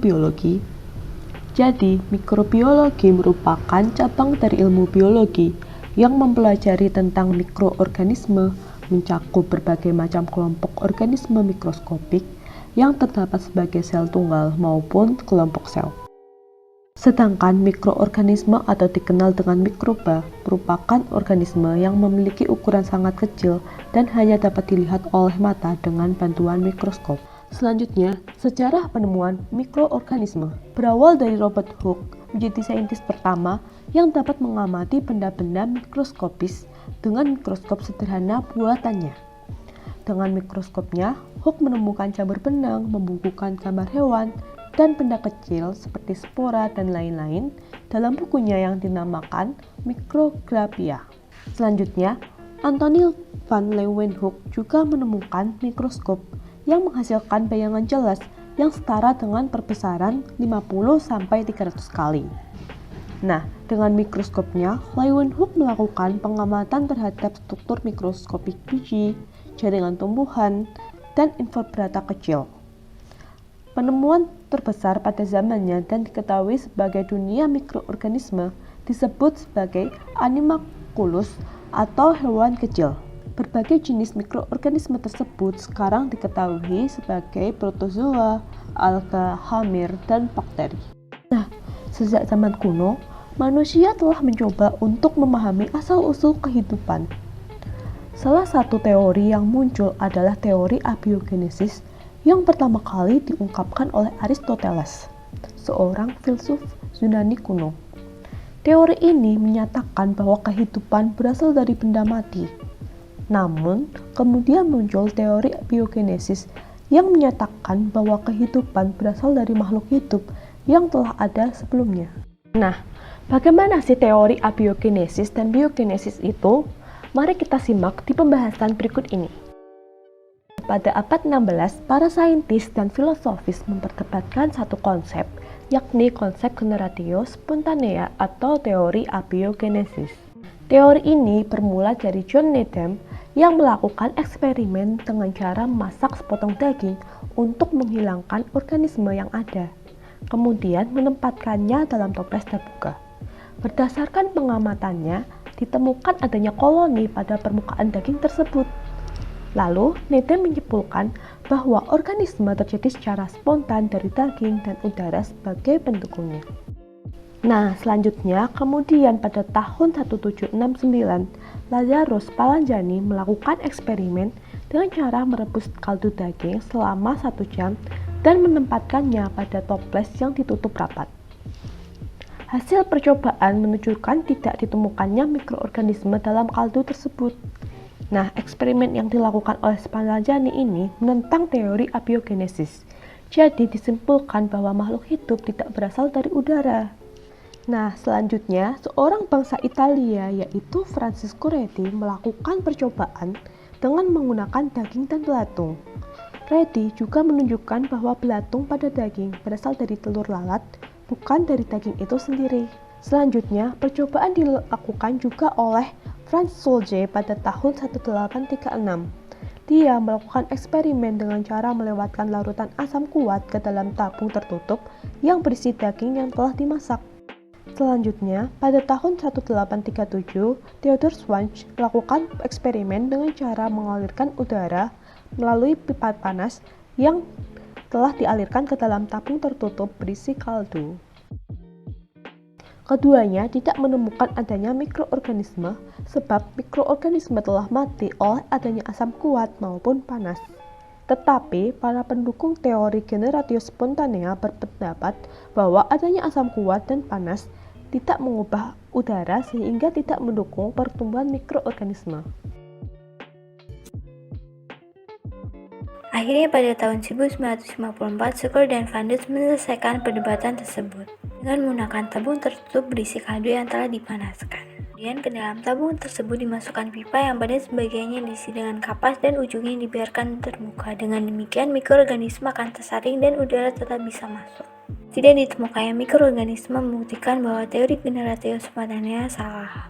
mikrobiologi. Jadi, mikrobiologi merupakan cabang dari ilmu biologi yang mempelajari tentang mikroorganisme, mencakup berbagai macam kelompok organisme mikroskopik yang terdapat sebagai sel tunggal maupun kelompok sel. Sedangkan mikroorganisme atau dikenal dengan mikroba merupakan organisme yang memiliki ukuran sangat kecil dan hanya dapat dilihat oleh mata dengan bantuan mikroskop. Selanjutnya, sejarah penemuan mikroorganisme berawal dari Robert Hooke menjadi saintis pertama yang dapat mengamati benda-benda mikroskopis dengan mikroskop sederhana buatannya. Dengan mikroskopnya, Hooke menemukan jamur benang, membukukan gambar hewan, dan benda kecil seperti spora dan lain-lain dalam bukunya yang dinamakan Micrographia. Selanjutnya, Antony van Leeuwenhoek juga menemukan mikroskop yang menghasilkan bayangan jelas yang setara dengan perbesaran 50-300 kali. Nah, dengan mikroskopnya, Leeuwenhoek melakukan pengamatan terhadap struktur mikroskopik biji, jaringan tumbuhan, dan invertebrata kecil. Penemuan terbesar pada zamannya dan diketahui sebagai dunia mikroorganisme disebut sebagai animalculus atau hewan kecil. Berbagai jenis mikroorganisme tersebut sekarang diketahui sebagai protozoa, alga, hamir, dan bakteri. Nah, sejak zaman kuno, manusia telah mencoba untuk memahami asal-usul kehidupan. Salah satu teori yang muncul adalah teori abiogenesis yang pertama kali diungkapkan oleh Aristoteles, seorang filsuf Yunani kuno. Teori ini menyatakan bahwa kehidupan berasal dari benda mati. Namun, kemudian muncul teori biogenesis yang menyatakan bahwa kehidupan berasal dari makhluk hidup yang telah ada sebelumnya. Nah, bagaimana sih teori abiogenesis dan biogenesis itu? Mari kita simak di pembahasan berikut ini. Pada abad 16, para saintis dan filosofis memperdebatkan satu konsep, yakni konsep generatio spontanea atau teori abiogenesis. Teori ini bermula dari John Needham yang melakukan eksperimen dengan cara memasak sepotong daging untuk menghilangkan organisme yang ada, kemudian menempatkannya dalam toples terbuka. Berdasarkan pengamatannya, ditemukan adanya koloni pada permukaan daging tersebut. Lalu, Needham menyimpulkan bahwa organisme terjadi secara spontan dari daging dan udara sebagai pendukungnya. Nah, selanjutnya, kemudian pada tahun 1769, Lazarus Palanjani melakukan eksperimen dengan cara merebus kaldu daging selama 1 jam dan menempatkannya pada toples yang ditutup rapat. Hasil percobaan menunjukkan tidak ditemukannya mikroorganisme dalam kaldu tersebut. Nah, eksperimen yang dilakukan oleh Palanjani ini menentang teori abiogenesis. Jadi disimpulkan bahwa makhluk hidup tidak berasal dari udara. Nah, selanjutnya, seorang bangsa Italia yaitu Francesco Redi melakukan percobaan dengan menggunakan daging dan belatung. Redi juga menunjukkan bahwa belatung pada daging berasal dari telur lalat, bukan dari daging itu sendiri. Selanjutnya, percobaan dilakukan juga oleh Franz Solje pada tahun 1836. Dia melakukan eksperimen dengan cara melewatkan larutan asam kuat ke dalam tabung tertutup yang berisi daging yang telah dimasak. Selanjutnya, pada tahun 1837, Theodor Schwann melakukan eksperimen dengan cara mengalirkan udara melalui pipa panas yang telah dialirkan ke dalam tabung tertutup berisi kaldu. Keduanya tidak menemukan adanya mikroorganisme sebab mikroorganisme telah mati oleh adanya asam kuat maupun panas. Tetapi para pendukung teori generatio spontanea berpendapat bahwa adanya asam kuat dan panas tidak mengubah udara sehingga tidak mendukung pertumbuhan mikroorganisme. Akhirnya pada tahun 1954, Suker dan Van Dut menyelesaikan perdebatan tersebut dengan menggunakan tabung tertutup berisi kaldu yang telah dipanaskan. Kemudian ke dalam tabung tersebut dimasukkan pipa yang pada sebagiannya diisi dengan kapas dan ujungnya dibiarkan terbuka. Dengan demikian mikroorganisme akan tersaring dan udara tetap bisa masuk. Tidak ditemukannya mikroorganisme membuktikan bahwa teori generatio spontanea salah.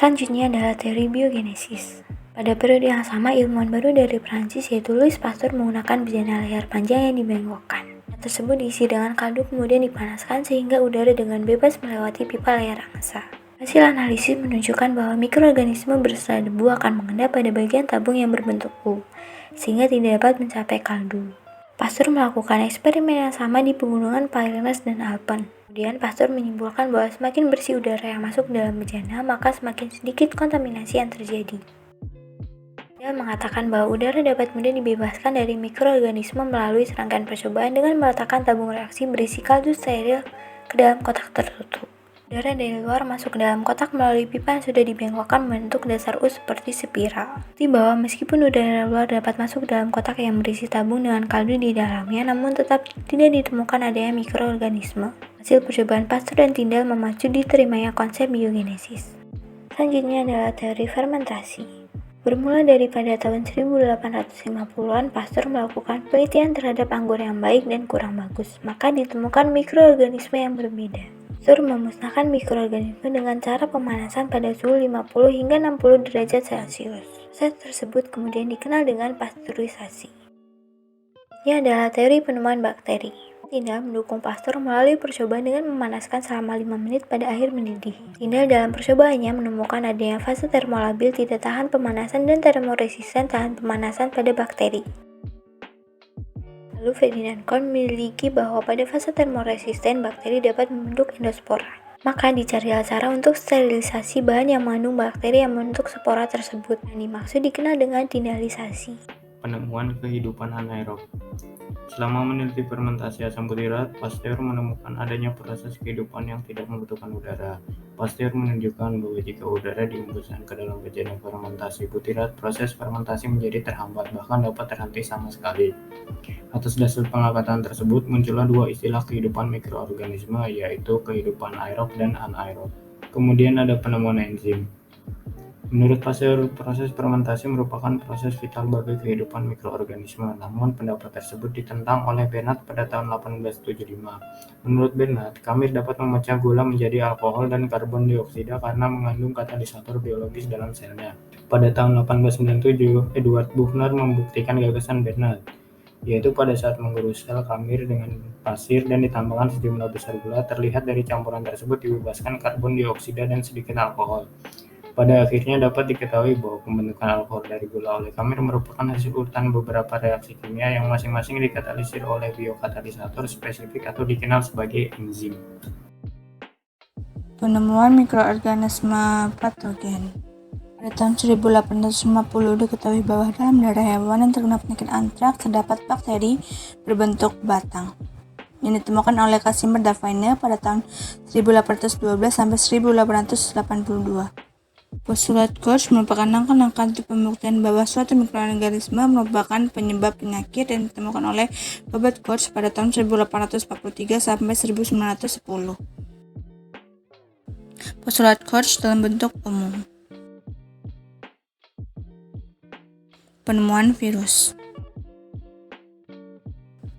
Selanjutnya adalah teori biogenesis. Pada periode yang sama, ilmuwan baru dari Prancis yaitu Louis Pasteur menggunakan bejana leher panjang yang dibengkokkan. tersebut diisi dengan kaldu kemudian dipanaskan sehingga udara dengan bebas melewati pipa layar angsa. Hasil analisis menunjukkan bahwa mikroorganisme berserta debu akan mengendap pada bagian tabung yang berbentuk U, sehingga tidak dapat mencapai kaldu. Pasteur melakukan eksperimen yang sama di pegunungan Pyrenees dan Alpen. Kemudian Pasteur menyimpulkan bahwa semakin bersih udara yang masuk dalam bejana, maka semakin sedikit kontaminasi yang terjadi. Dia mengatakan bahwa udara dapat mudah dibebaskan dari mikroorganisme melalui serangkaian percobaan dengan meletakkan tabung reaksi berisi kaldu steril ke dalam kotak tertutup. Udara dari luar masuk ke dalam kotak melalui pipa yang sudah dibengkokkan membentuk dasar U seperti spiral. Bukti bahwa meskipun udara luar dapat masuk ke dalam kotak yang berisi tabung dengan kaldu di dalamnya, namun tetap tidak ditemukan adanya mikroorganisme. Hasil percobaan Pasteur dan Tyndall memacu diterimanya konsep biogenesis. Selanjutnya adalah teori fermentasi. Bermula dari pada tahun 1850-an, Pasteur melakukan penelitian terhadap anggur yang baik dan kurang bagus, maka ditemukan mikroorganisme yang berbeda. Pasteur memusnahkan mikroorganisme dengan cara pemanasan pada suhu 50 hingga 60 derajat Celcius. Proses tersebut kemudian dikenal dengan pasteurisasi. Ini adalah teori penemuan bakteri. Tyndall mendukung Pasteur melalui percobaan dengan memanaskan selama 5 menit pada air mendidih. Tyndall dalam percobaannya menemukan adanya fase termolabil tidak tahan pemanasan dan termoresisten tahan pemanasan pada bakteri. Lalu Ferdinand Kohn memiliki bahwa pada fase termoresisten bakteri dapat membentuk endospora. Maka dicarilah cara untuk sterilisasi bahan yang mengandung bakteri yang membentuk spora tersebut. Yang dimaksud dikenal dengan Tyndallisasi. Penemuan kehidupan anaerob. Selama meneliti fermentasi asam butirat, Pasteur menemukan adanya proses kehidupan yang tidak membutuhkan udara. Pasteur menunjukkan bahwa jika udara dihembuskan ke dalam bejana fermentasi butirat, proses fermentasi menjadi terhambat, bahkan dapat terhenti sama sekali. Atas dasar pengamatan tersebut, muncullah dua istilah kehidupan mikroorganisme, yaitu kehidupan aerob dan anaerob. Kemudian ada penemuan enzim. Menurut Pasteur, proses fermentasi merupakan proses vital bagi kehidupan mikroorganisme, namun pendapat tersebut ditentang oleh Bernard pada tahun 1875. Menurut Bernard, khamir dapat memecah gula menjadi alkohol dan karbon dioksida karena mengandung katalisator biologis dalam selnya. Pada tahun 1897, Edward Buchner membuktikan gagasan Bernard, yaitu pada saat menggerus sel khamir dengan pasir dan ditambahkan sejumlah besar gula, terlihat dari campuran tersebut dibebaskan karbon dioksida dan sedikit alkohol. Pada akhirnya dapat diketahui bahwa pembentukan alkohol dari gula oleh khamir merupakan hasil urutan beberapa reaksi kimia yang masing-masing dikatalisir oleh biokatalisator spesifik atau dikenal sebagai enzim. Penemuan mikroorganisme patogen. Pada tahun 1850 diketahui bahwa dalam darah hewan yang terkena penyakit antraks terdapat bakteri berbentuk batang yang ditemukan oleh Casimir Davine pada tahun 1812 sampai 1882. Postulat Koch merupakan langkah-langkah untuk pembuktian bahwa suatu mikroorganisme merupakan penyebab penyakit yang ditemukan oleh Robert Koch pada tahun 1843 sampai 1910. Postulat Koch dalam bentuk umum. Penemuan virus.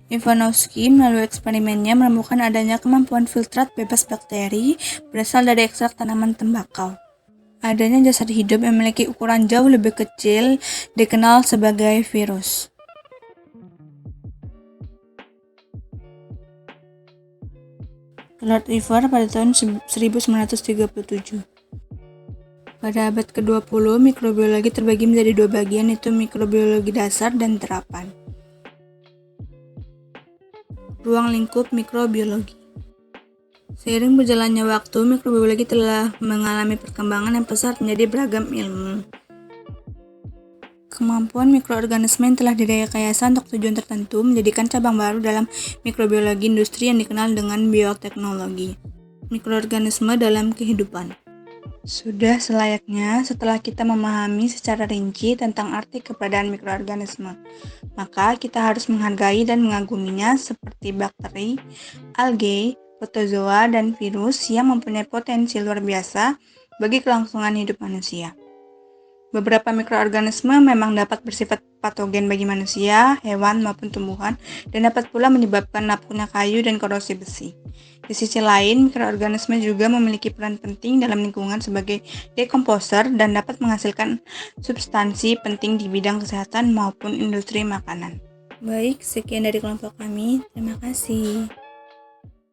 Ivanovsky melalui eksperimennya menemukan adanya kemampuan filtrat bebas bakteri berasal dari ekstrak tanaman tembakau. Adanya jasad hidup yang memiliki ukuran jauh lebih kecil dikenal sebagai virus. Lord Ivar pada tahun 1937. Pada abad ke-20, mikrobiologi terbagi menjadi dua bagian, yaitu mikrobiologi dasar dan terapan. Ruang lingkup mikrobiologi. Seiring berjalannya waktu, mikrobiologi telah mengalami perkembangan yang pesat menjadi beragam ilmu. Kemampuan mikroorganisme yang telah direkayasa untuk tujuan tertentu menjadikan cabang baru dalam mikrobiologi industri yang dikenal dengan bioteknologi. Mikroorganisme dalam kehidupan. Sudah selayaknya setelah kita memahami secara rinci tentang arti keberadaan mikroorganisme, maka kita harus menghargai dan mengaguminya seperti bakteri, algae, protozoa, dan virus yang mempunyai potensi luar biasa bagi kelangsungan hidup manusia. Beberapa mikroorganisme memang dapat bersifat patogen bagi manusia, hewan, maupun tumbuhan, dan dapat pula menyebabkan lapuknya kayu dan korosi besi. Di sisi lain, mikroorganisme juga memiliki peran penting dalam lingkungan sebagai dekomposer dan dapat menghasilkan substansi penting di bidang kesehatan maupun industri makanan. Baik, sekian dari kelompok kami. Terima kasih.